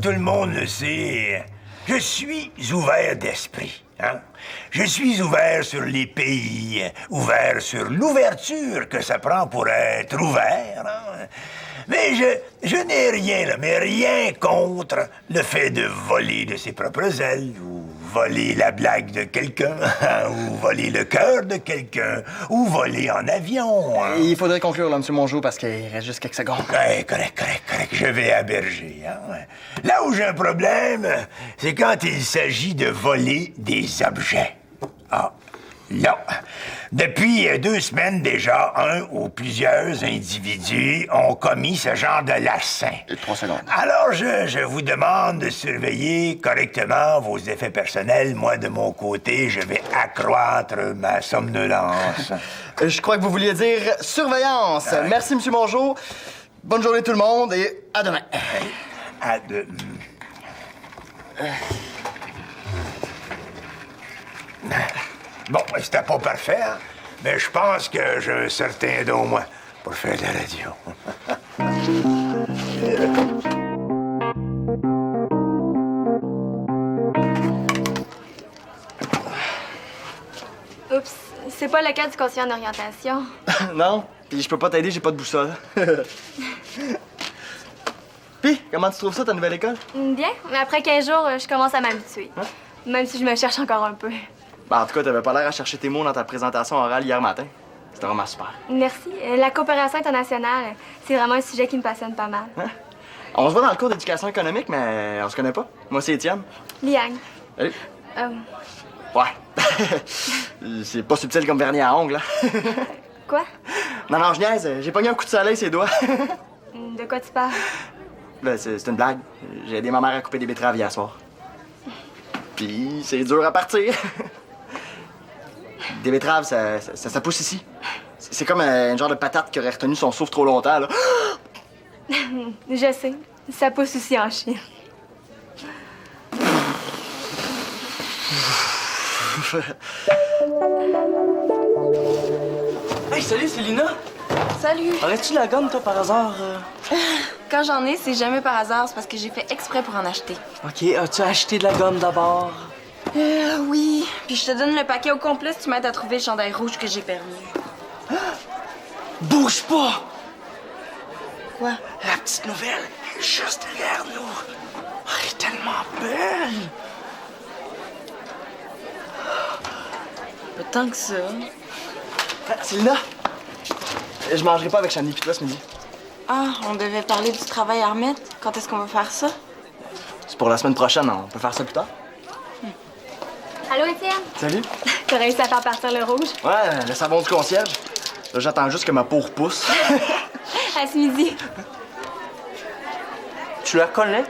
tout le monde le sait, je suis ouvert d'esprit. Hein? Je suis ouvert sur les pays, ouvert sur l'ouverture que ça prend pour être ouvert. Hein? Mais je n'ai rien, là, mais rien contre le fait de voler de ses propres ailes, ou voler la blague de quelqu'un, ou voler le cœur de quelqu'un, ou voler en avion. Hein? Il faudrait conclure, là, M. Mongeau, parce qu'il reste juste quelques secondes. Ouais, correct. Je vais à Berger. Hein? Là où j'ai un problème, c'est quand il s'agit de voler des objets. Ah, là. Depuis 2 semaines déjà, un ou plusieurs individus ont commis ce genre de larcin. 3 secondes. Alors, je vous demande de surveiller correctement vos effets personnels. Moi, de mon côté, je vais accroître ma somnolence. Je crois que vous vouliez dire surveillance. Merci, M. Mongeau. Bonne journée tout le monde et à demain. À de... Bon, c'était pas parfait, hein? Mais je pense que j'ai un certain don, moi, pour faire de la radio. Oups, c'est pas le cas du conseiller en orientation. Non, puis je peux pas t'aider, j'ai pas de boussole. Puis, comment tu trouves ça, ta nouvelle école? Bien, mais après 15 jours, je commence à m'habituer. Hein? Même si je me cherche encore un peu. Ben, en tout cas, t'avais pas l'air à chercher tes mots dans ta présentation orale hier matin. C'était vraiment super. Merci. La coopération internationale, c'est vraiment un sujet qui me passionne pas mal. Hein? On se voit dans le cours d'éducation économique, mais on se connaît pas. Moi, c'est Étienne. Liang. Salut. Euh, Ouais. C'est pas subtil comme vernis à ongles, hein? quoi? Non, je niaise. J'ai pogné un coup de soleil ses doigts. De quoi tu parles? Ben, c'est une blague. J'ai aidé ma mère à couper des betteraves hier soir. Puis c'est dur à partir. Des betteraves, ça pousse ici. C'est comme un genre de patate qui aurait retenu son souffle trop longtemps, là. Je sais. Ça pousse aussi en chien. Hey, salut, Célina! Salut! Aurais-tu de la gomme, toi, par hasard? Quand j'en ai, c'est jamais par hasard, c'est parce que j'ai fait exprès pour en acheter. OK, as-tu acheté de la gomme d'abord? Oui. Puis je te donne le paquet au complet si tu m'aides à trouver le chandail rouge que j'ai perdu. Bouge pas! Quoi? La petite nouvelle est juste derrière nous. Elle est tellement belle! Pas tant que ça. Célina! Je mangerai pas avec Chani pis toi ce midi. Ah, on devait parler du travail à remettre. Quand est-ce qu'on va faire ça? C'est pour la semaine prochaine, on peut faire ça plus tard. Allô, Étienne? Salut. T'as réussi à faire partir le rouge? Ouais, le savon du concierge. Là, j'attends juste que ma peau repousse. À ce midi. Tu la connais?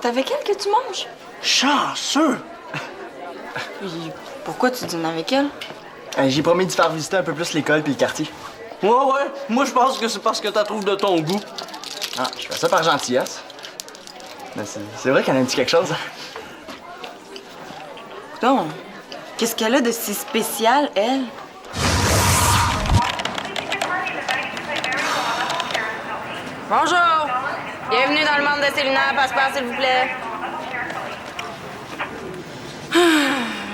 C'est avec elle que tu manges? Chanceux! Puis pourquoi tu dînes avec elle? J'ai promis de faire visiter un peu plus l'école puis le quartier. Ouais. Moi, je pense que c'est parce que t'as trouvé de ton goût. Ah, je fais ça par gentillesse. Mais c'est vrai qu'elle a un petit quelque chose. Donc, qu'est-ce qu'elle a de si spécial, elle? Bonjour! Bienvenue dans le monde de Célina. Passeport, s'il vous plaît.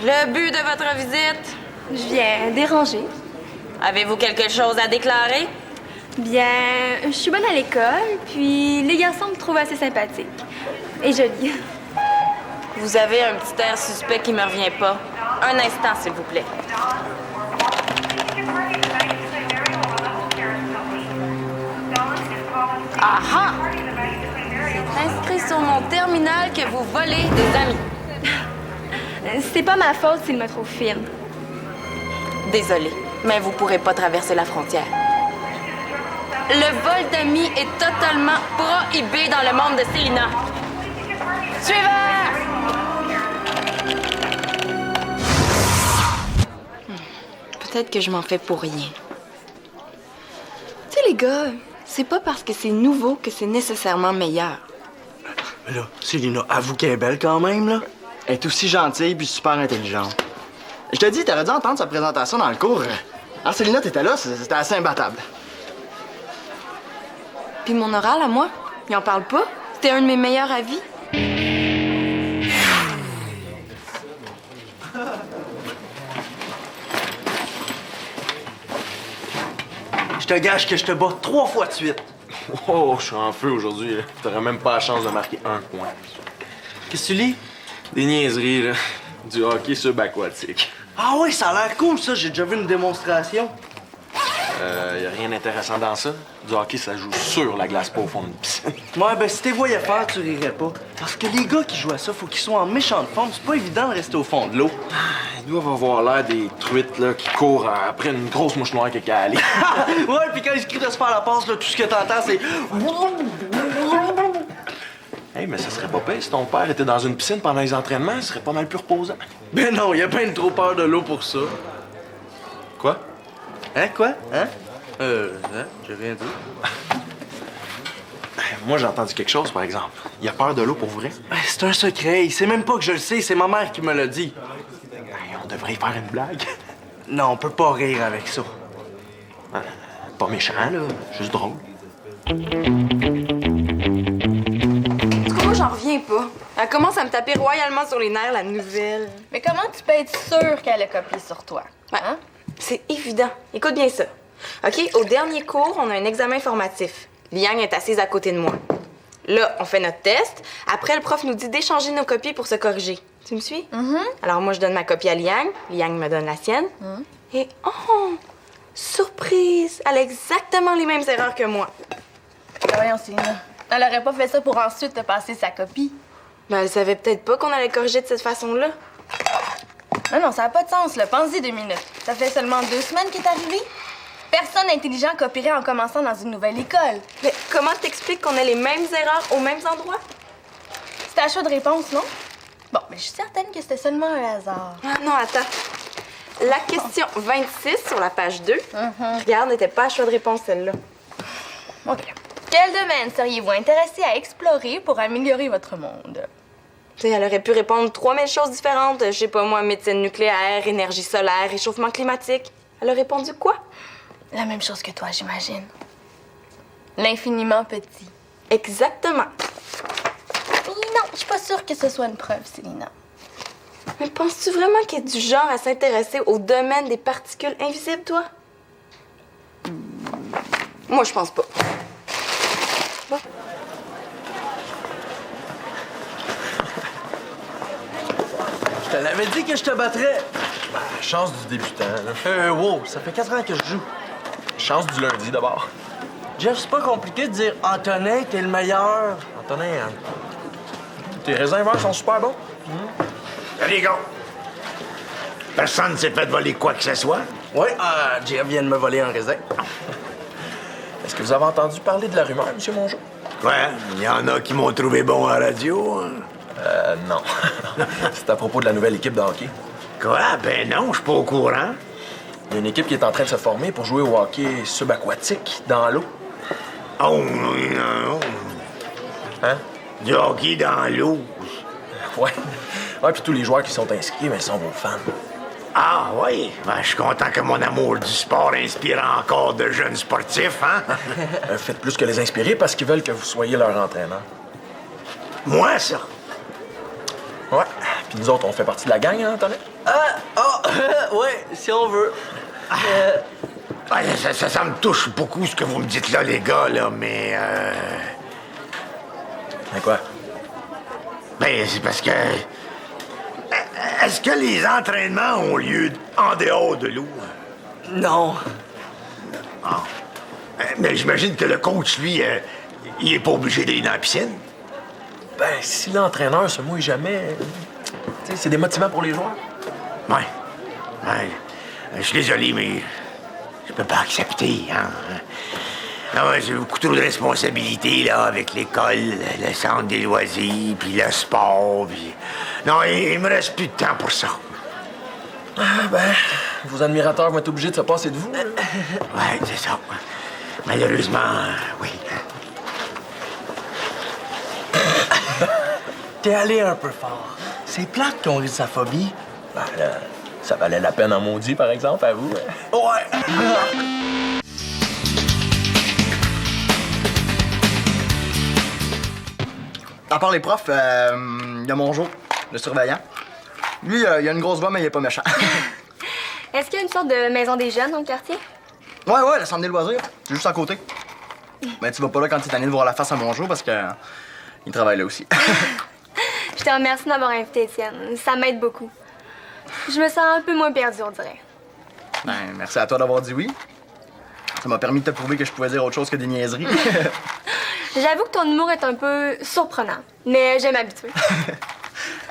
Le but de votre visite? Je viens déranger. Avez-vous quelque chose à déclarer? Bien, je suis bonne à l'école, puis les garçons me trouvent assez sympathique. Et jolie. Vous avez un petit air suspect qui me revient pas. Un instant, s'il vous plaît. Aha! C'est inscrit sur mon terminal que vous volez des amis. C'est pas ma faute s'il me trouve fine. Désolée, mais vous pourrez pas traverser la frontière. Le vol d'amis est totalement prohibé dans le monde de Célina. Suivant! Peut-être que je m'en fais pour rien. Tu sais, les gars, c'est pas parce que c'est nouveau que c'est nécessairement meilleur. Mais là, Célina, avoue qu'elle est belle quand même, là. Elle est aussi gentille puis super intelligente. Je te dis, t'aurais dû entendre sa présentation dans le cours. Ah, Célina, t'étais là, c'était assez imbattable. Puis mon oral à moi, il en parle pas. T'es un de mes meilleurs avis. Je te gage que je te bats 3 fois de suite. Oh, je suis en feu aujourd'hui. Là. T'aurais même pas la chance de marquer un point. Qu'est-ce que tu lis? Des niaiseries, là. Du hockey subaquatique. Ah oui, ça a l'air cool, ça. J'ai déjà vu une démonstration. Y a rien d'intéressant dans ça. Du hockey, ça joue sur la glace, pas au fond de piscine. Ouais, ben si t'es voyais faire, tu rirais pas. Parce que les gars qui jouent à ça, faut qu'ils soient en méchante forme. C'est pas évident de rester au fond de l'eau. Ils doivent avoir l'air des truites, là, qui courent après une grosse mouche noire qui a allé. Ouais, puis quand ils se crient de se faire la passe, là, tout ce que t'entends, c'est... Hey, mais ça serait pas pire si ton père était dans une piscine pendant les entraînements, il serait pas mal plus reposant. Ben non, y a bien trop peur de l'eau pour ça. Quoi? Hein, quoi? Hein? J'ai rien dit. Moi, j'ai entendu quelque chose, par exemple. Il a peur de l'eau pour vrai. Ben, c'est un secret. Il sait même pas que je le sais. C'est ma mère qui me l'a dit. Hey, on devrait y faire une blague. Non, on peut pas rire avec ça. Pas méchant, là. Juste drôle. En tout cas, moi, j'en reviens pas. Elle commence à me taper royalement sur les nerfs, la nouvelle. Mais comment tu peux être sûre qu'elle a copié sur toi? Hein? C'est évident. Écoute bien ça. OK, au dernier cours, on a un examen formatif. Liang est assise à côté de moi. Là, on fait notre test. Après, le prof nous dit d'échanger nos copies pour se corriger. Tu me suis? Alors, moi, je donne ma copie à Liang. Liang me donne la sienne. Et, oh! Surprise! Elle a exactement les mêmes erreurs que moi. Ben voyons, Célina. Elle aurait pas fait ça pour ensuite te passer sa copie. Ben, elle savait peut-être pas qu'on allait corriger de cette façon-là. Non, ça n'a pas de sens, là. Pense-y 2 minutes. Ça fait seulement 2 semaines qu'il est arrivé. Personne intelligent copierait en commençant dans une nouvelle école. Mais comment t'expliques qu'on a les mêmes erreurs aux mêmes endroits? C'était à choix de réponse, non? Bon, mais je suis certaine que c'était seulement un hasard. Ah non, attends. La question 26 sur la page 2, regarde, n'était pas à choix de réponse, celle-là. OK. Quel domaine seriez-vous intéressé à explorer pour améliorer votre monde? Tu sais, elle aurait pu répondre 3000 choses différentes. Je sais pas moi, médecine nucléaire, énergie solaire, réchauffement climatique. Elle a répondu quoi? La même chose que toi, j'imagine. L'infiniment petit. Exactement. Non, je suis pas sûre que ce soit une preuve, Célina. Mais penses-tu vraiment qu'elle est du genre à s'intéresser au domaine des particules invisibles, toi? Moi, je pense pas. Bon. Je te l'avais dit que je te battrais. Chance du débutant, là. Wow, ça fait 4 ans que je joue. Chance du lundi, d'abord. Jeff, c'est pas compliqué de dire Antonin, t'es le meilleur. Antonin, tes raisins verts sont super bons. Allez, les gars. Personne ne s'est fait voler quoi que ce soit? Ouais, Jeff vient de me voler un raisin. Est-ce que vous avez entendu parler de la rumeur, M. Mongeau? Ouais, il y en a qui m'ont trouvé bon à la radio. Hein. Non. C'est à propos de la nouvelle équipe de hockey. Quoi? Ben non, je suis pas au courant. Il y a une équipe qui est en train de se former pour jouer au hockey subaquatique dans l'eau. Oh, non. Hein? Du hockey dans l'eau. Ouais. Ouais, puis tous les joueurs qui sont inscrits, mais sont vos fans. Ah, oui. Ben, je suis content que mon amour du sport inspire encore de jeunes sportifs, hein? Faites plus que les inspirer parce qu'ils veulent que vous soyez leur entraîneur. Moi, ça. Ouais. Puis nous autres, on fait partie de la gang, hein, Antonin? Ouais, si on veut. Ouais, ça me touche beaucoup ce que vous me dites là, les gars, là, mais... Mais quoi? Ben, c'est parce que... Est-ce que les entraînements ont lieu en dehors de l'eau? Non. Mais j'imagine que le coach, lui, il est pas obligé d'aller dans la piscine. Ben, si l'entraîneur se mouille jamais, tu sais, c'est démotivant pour les joueurs. Ouais. Je suis désolé, mais je peux pas accepter, hein. Ah ouais, j'ai beaucoup trop de responsabilités, là, avec l'école, le centre des loisirs, puis le sport, puis... Non, il me reste plus de temps pour ça. Ben, vos admirateurs vont être obligés de se passer de vous. Ouais, c'est ça. Malheureusement, oui. T'es allé un peu fort. C'est plate qu'on rit de sa phobie. Ben, là, ça valait la peine en maudit, par exemple, à vous. Ouais. À part les profs, il y a Monjo, le surveillant. Lui, il a une grosse voix, mais il est pas méchant. Est-ce qu'il y a une sorte de maison des jeunes dans le quartier? Ouais, la centre des loisirs. C'est juste à côté. Mais tu vas pas là quand t'es tanné de voir la face à Monjo parce que il travaille là aussi. Je te remercie d'avoir invité Étienne. Ça m'aide beaucoup. Je me sens un peu moins perdue, on dirait. Ben, merci à toi d'avoir dit oui. Ça m'a permis de te prouver que je pouvais dire autre chose que des niaiseries. J'avoue que ton humour est un peu surprenant, mais j'aime m'habituer.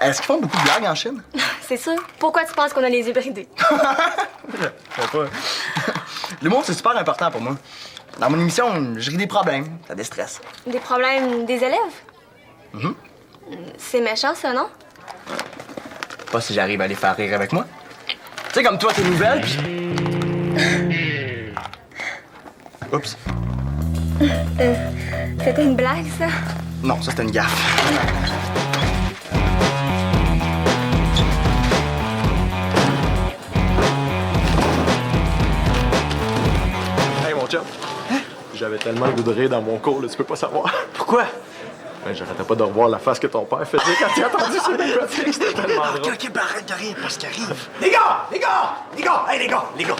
Est-ce qu'ils font beaucoup de blagues en Chine? C'est sûr. Pourquoi tu penses qu'on a les yeux bridés? Je sais pas. L'humour, c'est super important pour moi. Dans mon émission, je ris des problèmes, ça déstresse. Des problèmes des élèves? Mhm. C'est méchant, ça, non? Pas si j'arrive à les faire rire avec moi. Tu sais, comme toi, t'es nouvelle, pis... Oups. C'était une blague, ça? Non, ça, c'était une gaffe. Hey, mon chum. J'avais tellement le goût de rire dans mon cours, là, tu peux pas savoir. Pourquoi? Ben, j'arrêtais pas de revoir la face que ton père faisait quand il a entendu ça dans le côté. C'était tellement drôle. OK, ben arrête de rire parce qu'il arrive. Hey, les gars!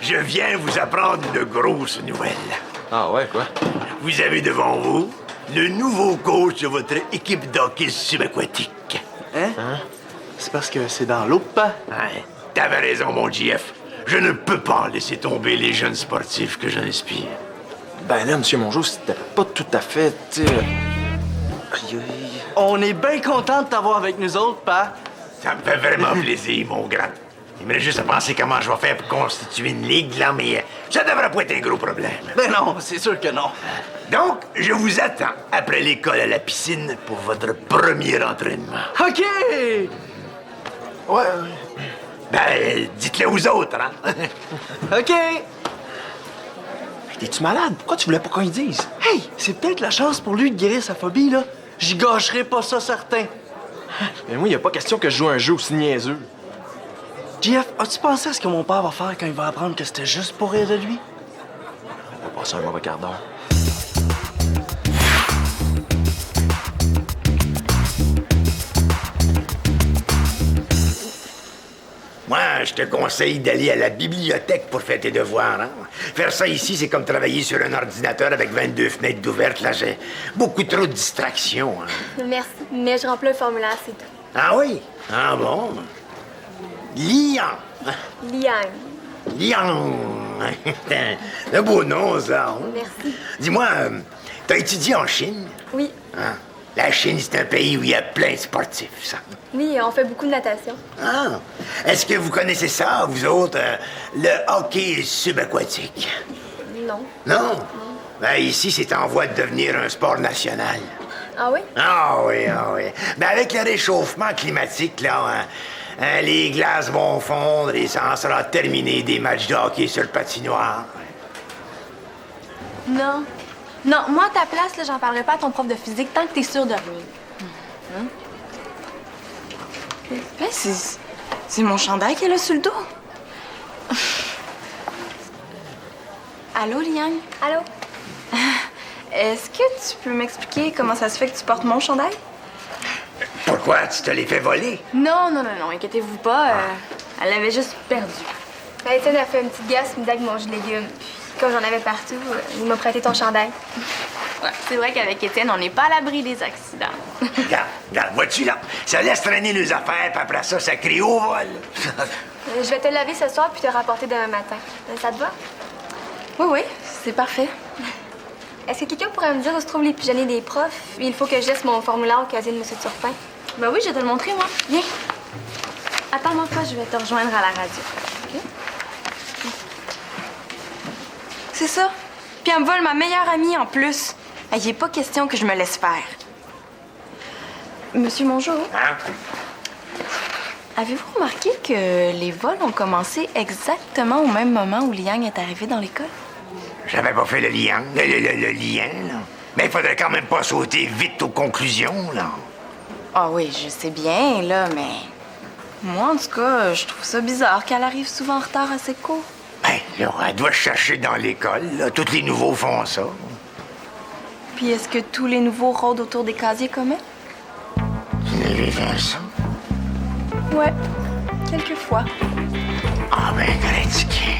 Je viens vous apprendre une grosse nouvelle. Ah ouais, quoi? Vous avez devant vous le nouveau coach de votre équipe d'hockey subaquatique. Hein? C'est parce que c'est dans l'eau, pas? Ouais, t'avais raison, mon JF. Je ne peux pas laisser tomber les jeunes sportifs que j'inspire. Ben là, monsieur Mongeau, c'était pas tout à fait, tu sais... Aïe, aïe. On est bien content de t'avoir avec nous autres, pa. Ça me fait vraiment plaisir, mon grand. Il me reste juste à penser comment je vais faire pour constituer une ligue, là, mais ça devrait pas être un gros problème. Ben non, c'est sûr que non. Donc, je vous attends après l'école à la piscine pour votre premier entraînement. OK! Ouais, Ben, dites-le aux autres, hein? OK! t'es-tu malade? Pourquoi tu voulais pas qu'on y dise? Hey, c'est peut-être la chance pour lui de guérir sa phobie, là. J'y gâcherai pas ça, certain. Mais moi, y a pas question que je joue un jeu aussi niaiseux. JF, as-tu pensé à ce que mon père va faire quand il va apprendre que c'était juste pour rire de lui? On va passer un mauvais quart d'heure. Moi, je te conseille d'aller à la bibliothèque pour faire tes devoirs. Hein? Faire ça ici, c'est comme travailler sur un ordinateur avec 22 fenêtres d'ouvertes. Là, j'ai beaucoup trop de distractions. Hein? Merci, mais je remplis le formulaire, c'est tout. Ah oui? Ah bon? Lian. Liang. Lian. Un beau nom, ça. Hein? Merci. Dis-moi, t'as étudié en Chine? Oui. Hein? La Chine, c'est un pays où il y a plein de sportifs, ça. Oui, on fait beaucoup de natation. Ah! Est-ce que vous connaissez ça, vous autres, le hockey subaquatique? Non. Non? Ben, ici, c'est en voie de devenir un sport national. Ah oui? Ah oui, ah oui. Ben, avec le réchauffement climatique, là, les glaces vont fondre et ça en sera terminé des matchs de hockey sur le patinoire. Non. Non, moi, à ta place, là, j'en parlerai pas à ton prof de physique tant que t'es sûr de rien. Ben, c'est mon chandail qu'elle a sur le dos. Allô, Liang? Allô? Est-ce que tu peux m'expliquer comment ça se fait que tu portes mon chandail? Pourquoi? Tu te l'es fait voler? Non, inquiétez-vous pas. Elle l'avait juste perdu. Ben, Étienne a fait une petite gasse midi avec mon jus de légumes. Puis, comme j'en avais partout, il m'a prêté ton chandail. Ouais, c'est vrai qu'avec Étienne, on n'est pas à l'abri des accidents. Regarde, vois-tu, là? Ça laisse traîner nos affaires, puis après ça, ça crie au vol. Je vais te laver ce soir puis te rapporter demain matin. Ça te va? Oui, c'est parfait. Est-ce que quelqu'un pourrait me dire où se trouvent les pigeonniers des profs? Il faut que je laisse mon formulaire au casier de M. Turpin. Ben oui, je vais te le montrer, moi. Viens. Attends-moi pas, je vais te rejoindre à la radio. OK? C'est ça. Puis elle me vole ma meilleure amie en plus. Il n'est pas question que je me laisse faire. Monsieur Mongeau, Hein? avez-vous remarqué que les vols ont commencé exactement au même moment où Liang est arrivé dans l'école? J'avais pas fait le lien, le lien, là. Mais il faudrait quand même pas sauter vite aux conclusions, là. Ah oui, je sais bien, là, mais... Moi, en tout cas, je trouve ça bizarre qu'elle arrive souvent en retard à ses cours. Ben, là, elle doit chercher dans l'école, là. Tous les nouveaux font ça. Puis est-ce que tous les nouveaux rôdent autour des casiers communs? Vous avez fait ça? Ouais, quelquefois. Ah ben, Gretzky.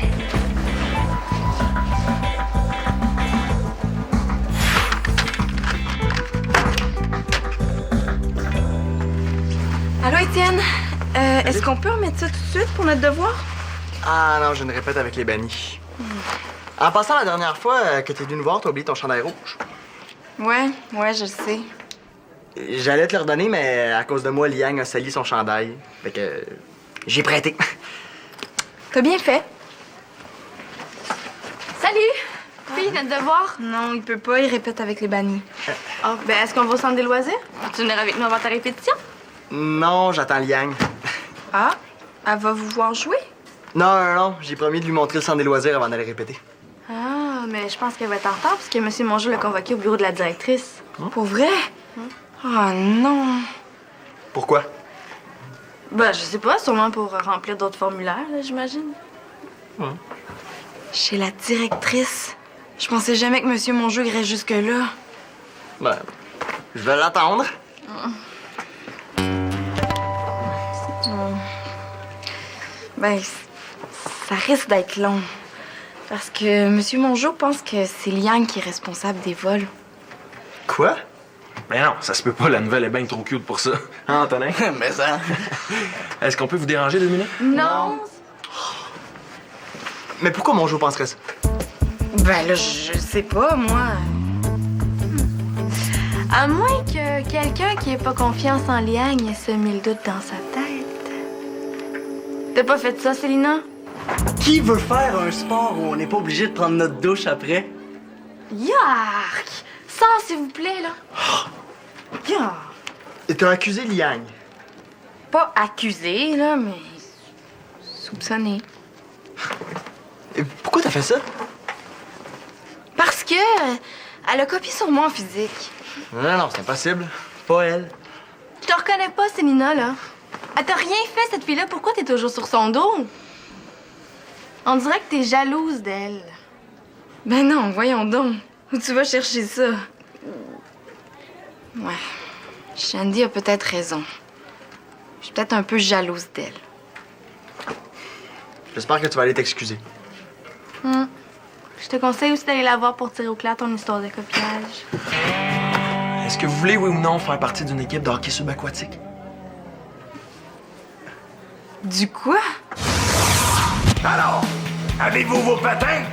Allô, Étienne? Est-ce qu'on peut remettre ça tout de suite pour notre devoir? Ah non, je ne répète avec les bannis. En passant, la dernière fois que t'es venu nous voir, t'as oublié ton chandail rouge. Ouais, je le sais. J'allais te le redonner, mais à cause de moi, Liang a sali son chandail. Fait que j'ai prêté. T'as bien fait. Salut! Fille, notre devoir? Non, il peut pas, il répète avec les bannis. Ah, ben est-ce qu'on va au centre des loisirs? Tu venir avec nous avant ta répétition? Non, j'attends Liang. Ah, elle va vous voir jouer? Non, j'ai promis de lui montrer le centre des loisirs avant d'aller répéter. Ah, mais je pense qu'elle va être en retard parce que M. Mongeau l'a convoqué au bureau de la directrice. Pour vrai? Ah non. Pourquoi? Ben, je sais pas, sûrement pour remplir d'autres formulaires, là, j'imagine. Chez la directrice. Je pensais jamais que M. Mongeau irait jusque-là. Ben, je vais l'attendre. Ben, ça risque d'être long. Parce que M. Mongeau pense que c'est Liang qui est responsable des vols. Quoi? Mais non, ça se peut pas, la nouvelle est bien trop cute pour ça. Hein, Antonin? Mais ça... Est-ce qu'on peut vous déranger 2 minutes? Non! Mais pourquoi Mongeau penserait ça? Ben là, je sais pas, moi. À moins que quelqu'un qui ait pas confiance en Liang ait semé le doute dans sa tête. T'as pas fait ça, Célina? Qui veut faire un sport où on n'est pas obligé de prendre notre douche après? Yark! Sors, s'il vous plaît, là. Yark! Et t'as accusé Liang. Pas accusé, là, mais soupçonné. Et pourquoi t'as fait ça? Parce que elle a copié sur moi en physique. Non, c'est impossible. Pas elle. Je te reconnais pas, Célina, là. Elle t'a rien fait, cette fille-là. Pourquoi t'es toujours sur son dos? On dirait que t'es jalouse d'elle. Ben non, voyons donc. Où tu vas chercher ça? Ouais. Shandy a peut-être raison. Je suis peut-être un peu jalouse d'elle. J'espère que tu vas aller t'excuser. Je te conseille aussi d'aller la voir pour tirer au clair ton histoire de copiage. Est-ce que vous voulez, oui ou non, faire partie d'une équipe de hockey subaquatique? Du quoi? Alors, avez-vous vos patins?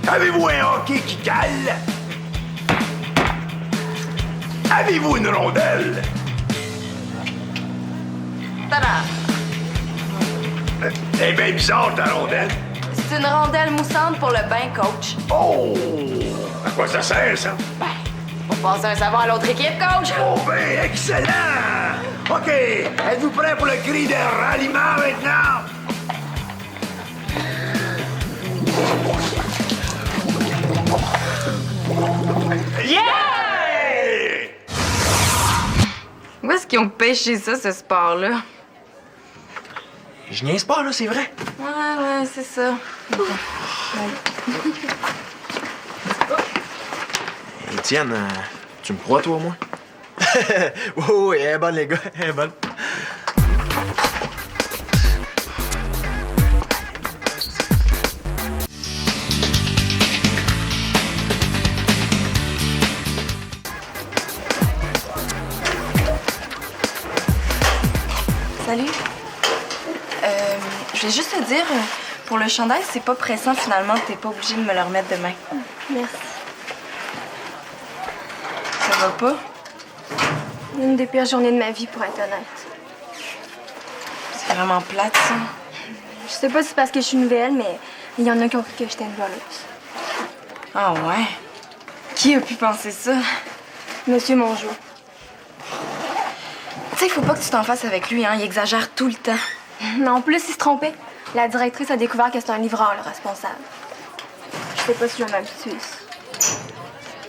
Avez-vous un hockey qui cale? Avez-vous une rondelle? Tada! Eh bien bizarre, ta rondelle. C'est une rondelle moussante pour le bain, coach. Oh! À quoi ça sert, ça? Pour passer un savon à l'autre équipe, coach! Oh, ben, excellent! OK, êtes-vous prêts pour le cri de ralliement maintenant? Yeah! Où est-ce qu'ils ont pêché ça, ce sport-là? Je niaise pas, là, c'est vrai. Ouais, c'est ça. Étienne, tu me crois, toi, moi? Oui, elle est bonne, les gars. Elle est bonne. Salut. Je vais juste te dire, pour le chandail, c'est pas pressant finalement, t'es pas obligé de me le remettre demain. Merci. Ça va pas? Une des pires journées de ma vie, pour être honnête. C'est vraiment plate, ça. Je sais pas si c'est parce que je suis nouvelle, mais il y en a qui ont cru que j'étais une voleuse. Ah ouais? Qui a pu penser ça? Monsieur Mongeau. Tu sais, il faut pas que tu t'en fasses avec lui, hein. Il exagère tout le temps. Mais en plus, il se trompait. La directrice a découvert que c'est un livreur, le responsable. Je sais pas si je vais m'habituer.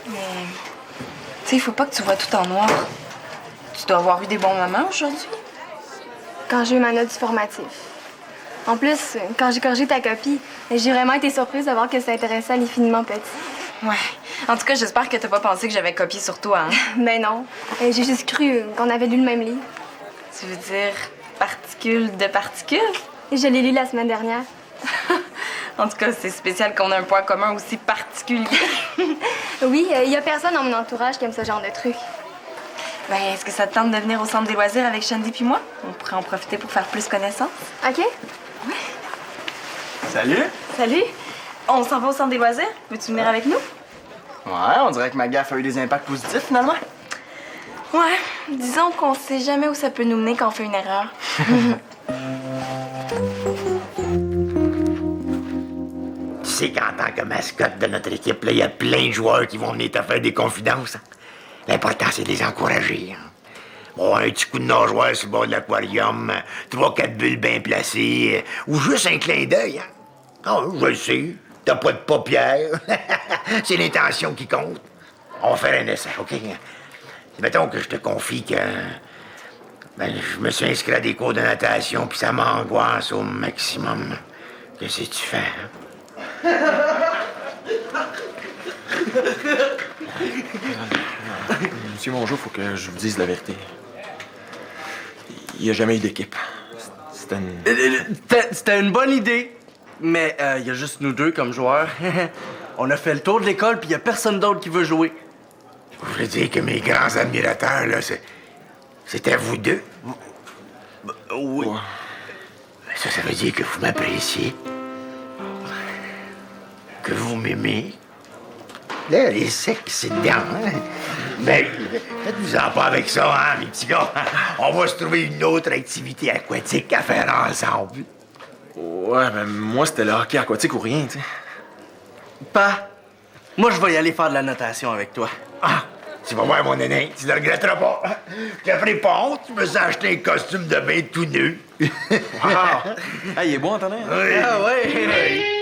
Mais... Tu sais, il faut pas que tu vois tout en noir. Tu dois avoir eu des bons moments aujourd'hui. Quand j'ai eu ma note du formatif. En plus, quand j'ai corrigé ta copie, j'ai vraiment été surprise de voir que ça intéressait à l'infiniment petit. Ouais. En tout cas, j'espère que t'as pas pensé que j'avais copié sur toi, hein? Mais non, j'ai juste cru qu'on avait lu le même livre. Tu veux dire particules de particules? Et je l'ai lu la semaine dernière. En tout cas, c'est spécial qu'on ait un point commun aussi particulier. Oui, il y a personne dans mon entourage qui aime ce genre de truc. Ben, est-ce que ça te tente de venir au centre des loisirs avec Shandy puis moi? On pourrait en profiter pour faire plus connaissance. OK? Salut! Salut! On s'en va au centre des loisirs? Veux-tu venir avec nous? Ouais, on dirait que ma gaffe a eu des impacts positifs, finalement. Ouais, disons qu'on sait jamais où ça peut nous mener quand on fait une erreur. Tu sais qu'en tant que mascotte de notre équipe, il y a plein de joueurs qui vont venir te faire des confidences. Hein. L'important, c'est de les encourager. Hein. Bon, un petit coup de nageoire sur le bord de l'aquarium, 3-4 bulles bien placées, ou juste un clin d'œil. Hein. Oh, je le sais, t'as pas de paupières. C'est l'intention qui compte. On va faire un essai, OK? Mettons que je te confie que... Ben, je me suis inscrit à des cours de natation, puis ça m'angoisse au maximum. Qu'est-ce que tu fais, hein? Monsieur Mongeau, faut que je vous dise la vérité. Il n'y a jamais eu d'équipe. C'était une... C'était une bonne idée, mais il y a juste nous deux comme joueurs. On a fait le tour de l'école, puis il y a personne d'autre qui veut jouer. Je veux dire que mes grands admirateurs, là, c'était vous deux. Oui. Ça veut dire que vous m'appréciez. Que vous m'aimez. Là, les secs, c'est dedans, hein? Mais faites-vous-en pas avec ça, hein, mes petits gars. On va se trouver une autre activité aquatique à faire ensemble. Ouais, ben moi, c'était le hockey aquatique ou rien, tu sais. Pas. Moi, je vais y aller faire de la natation avec toi. Ah, tu vas voir, mon néné, tu ne le regretteras pas. Je te ferai pas honte, je me suis acheté un costume de bain tout nu. Wow! Ah, il est beau, Antonin? Oui. Ah ouais.